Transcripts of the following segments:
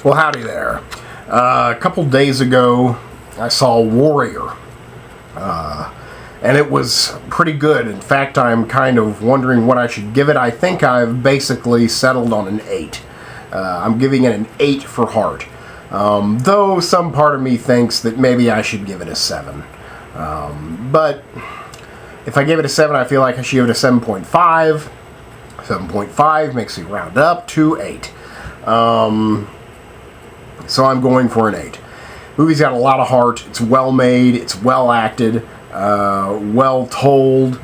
Well, howdy there. A couple days ago, I saw Warrior, and it was pretty good. In fact, I'm kind of wondering what I should give it. I think I've basically settled on an 8. I'm giving it an 8 for heart, though some part of me thinks that maybe I should give it a 7. But if I give it a 7, I feel like I should give it a 7.5. 7.5 makes me round up to 8. So I'm going for an 8. Movie's got a lot of heart. It's well made. It's well acted. Well told.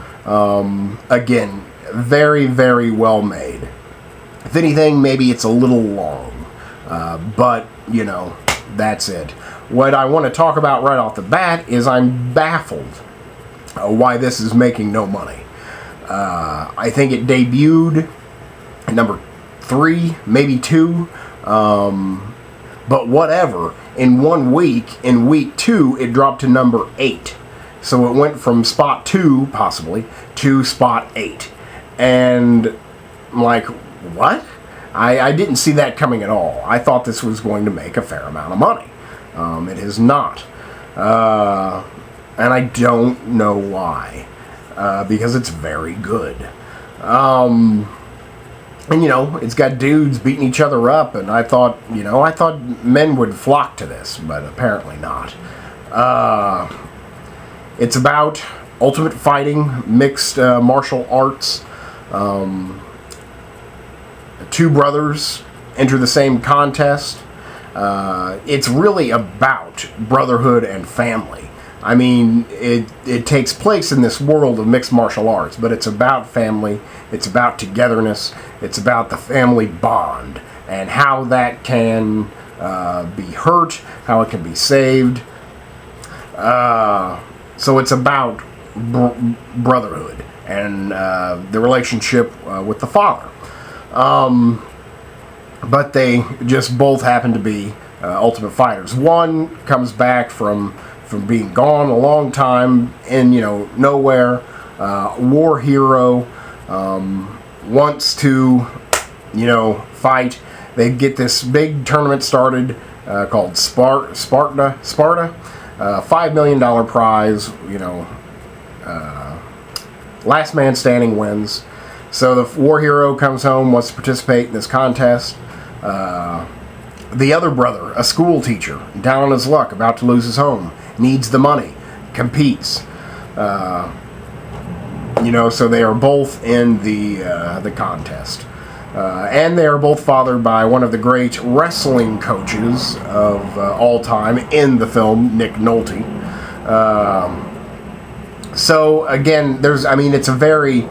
Again, very, very well made. If anything, maybe it's a little long. But, you know, that's it. What I want to talk about right off the bat is I'm baffled why this is making no money. I think it debuted at number 3, maybe 2. But whatever, in 1 week, in week 2, it dropped to number 8. So it went from spot 2, possibly, to spot 8. And I'm like, what? I didn't see that coming at all. I thought this was going to make a fair amount of money. It has not. And I don't know why. Because it's very good. And, you know, it's got dudes beating each other up, and I thought men would flock to this, but apparently not. It's about ultimate fighting, mixed martial arts. 2 brothers enter the same contest. It's really about brotherhood and family. I mean, it takes place in this world of mixed martial arts, but it's about family, it's about togetherness, it's about the family bond, and how that can be hurt, how it can be saved. So it's about brotherhood and the relationship with the father. But they just both happen to be ultimate fighters. One comes back from being gone a long time in, nowhere. War hero, wants to, fight. They get this big tournament started called Sparta. $5 million prize, last man standing wins. So the war hero comes home, wants to participate in this contest. The other brother, a school teacher, down on his luck, about to lose his home, needs the money, competes. So they are both in the contest. And they are both fathered by one of the great wrestling coaches of all time in the film, Nick Nolte. So again, it's a very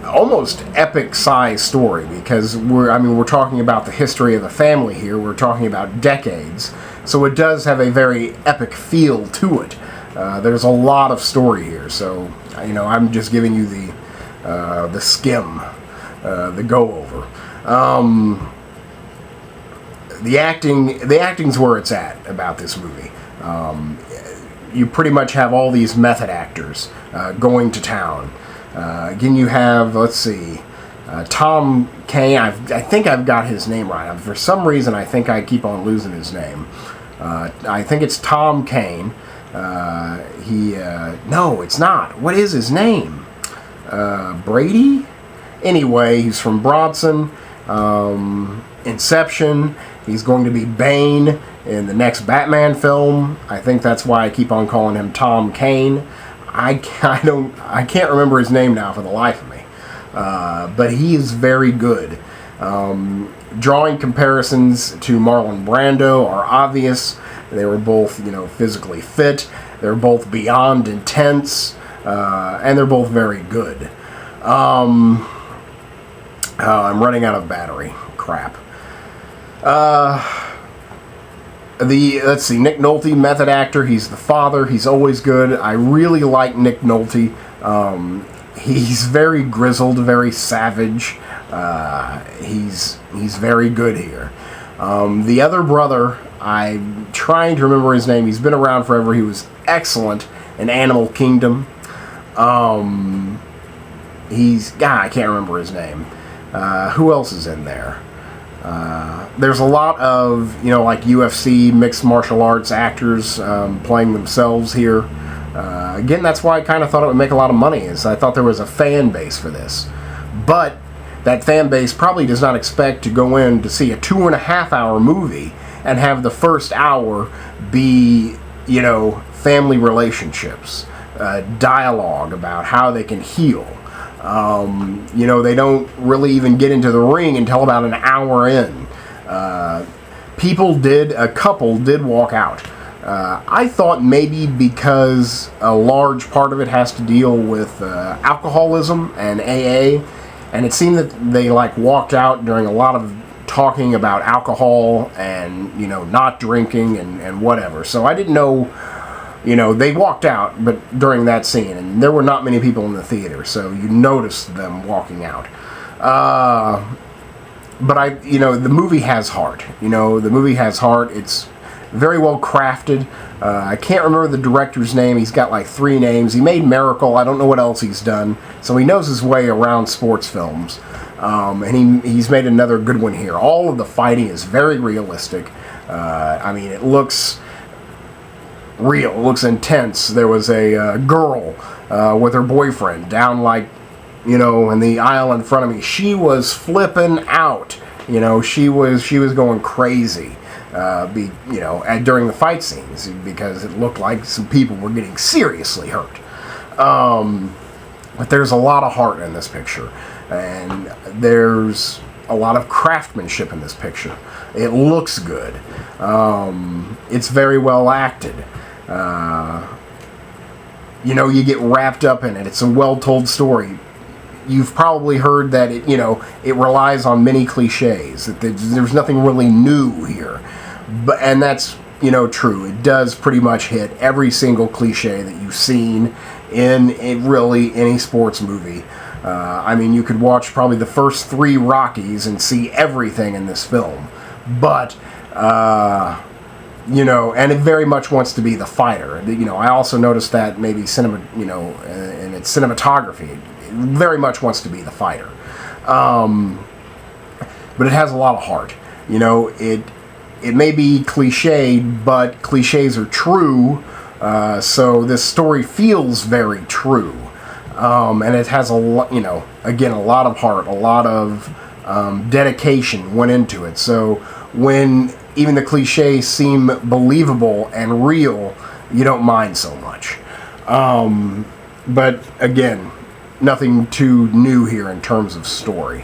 almost epic size story, because we're talking about the history of the family here. We're talking about decades, so it does have a very epic feel to it. There's a lot of story here, so I'm just giving you the skim, the go over. The acting's where it's at about this movie. You pretty much have all these method actors going to town. Again, you have, let's see, Tom Kane. I think I've got his name right. For some reason, I think I keep on losing his name. I think it's Tom Kane. No, it's not. What is his name? Brady? Anyway, he's from Bronson. Inception. He's going to be Bane in the next Batman film. I think that's why I keep on calling him Tom Kane. I can't remember his name now for the life of me. But he is very good. Drawing comparisons to Marlon Brando are obvious. They were both, physically fit. They're both beyond intense. And they're both very good. I'm running out of battery. Crap. Let's see, Nick Nolte, method actor. He's the father. He's always good. I really like Nick Nolte. He's very grizzled, very savage. He's very good here. The other brother, I'm trying to remember his name. He's been around forever. He was excellent in Animal Kingdom. I can't remember his name. Who else is in there? There's a lot of, you know, like UFC mixed martial arts actors playing themselves here. Again, that's why I kind of thought it would make a lot of money, is I thought there was a fan base for this. But that fan base probably does not expect to go in to see a 2.5-hour movie and have the first hour be, you know, family relationships, dialogue about how they can heal. You know, they don't really even get into the ring until about an hour in. A couple did walk out. I thought maybe because a large part of it has to deal with alcoholism and AA, and it seemed that they like walked out during a lot of talking about alcohol and, you know, not drinking and whatever. So I didn't know, you know, they walked out, but during that scene, and there were not many people in the theater, so you noticed them walking out. But you know, the movie has heart. You know, the movie has heart. It's very well crafted. I can't remember the director's name. He's got like 3 names. He made Miracle. I don't know what else he's done. So he knows his way around sports films. And he's made another good one here. All of the fighting is very realistic. I mean, it looks real. It looks intense. There was a girl with her boyfriend down, like, you know, in the aisle in front of me. She was flipping out. You know, she was going crazy. You know, during the fight scenes, because it looked like some people were getting seriously hurt. But there's a lot of heart in this picture, and there's a lot of craftsmanship in this picture. It looks good. It's very well acted. You know, you get wrapped up in it. It's a well-told story. You've probably heard that it, you know, it relies on many cliches. That there's nothing really new here, and that's, you know, true. It does pretty much hit every single cliche that you've seen in really any sports movie. I mean, you could watch probably the first 3 Rockies and see everything in this film, but you know, and it very much wants to be the fighter. You know, I also noticed that maybe you know, in its cinematography, it very much wants to be the fighter. But it has a lot of heart. You know, it may be cliched, but cliches are true. So this story feels very true. And it has a lot, you know, again, a lot of heart, a lot of dedication went into it. So when even the cliches seem believable and real, you don't mind so much. But again, nothing too new here in terms of story.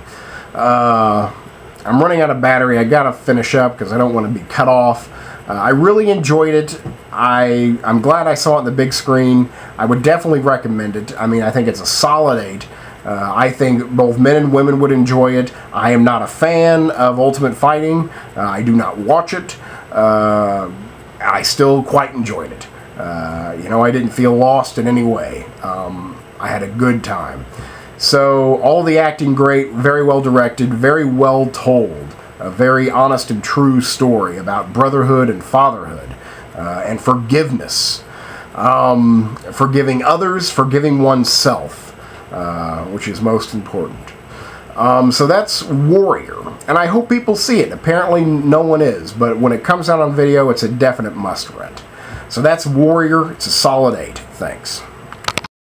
I'm running out of battery. I gotta finish up because I don't want to be cut off. I really enjoyed it. I'm glad I saw it on the big screen. I would definitely recommend it. I mean, I think it's a solid 8. I think both men and women would enjoy it. I am not a fan of Ultimate Fighting. I do not watch it. I still quite enjoyed it. You know, I didn't feel lost in any way. I had a good time. So, all the acting great, very well directed, very well told. A very honest and true story about brotherhood and fatherhood, and forgiveness. Forgiving others, forgiving oneself, which is most important. So that's Warrior, and I hope people see it. Apparently no one is, but when it comes out on video, it's a definite must-rent. So that's Warrior. It's a solid 8. Thanks.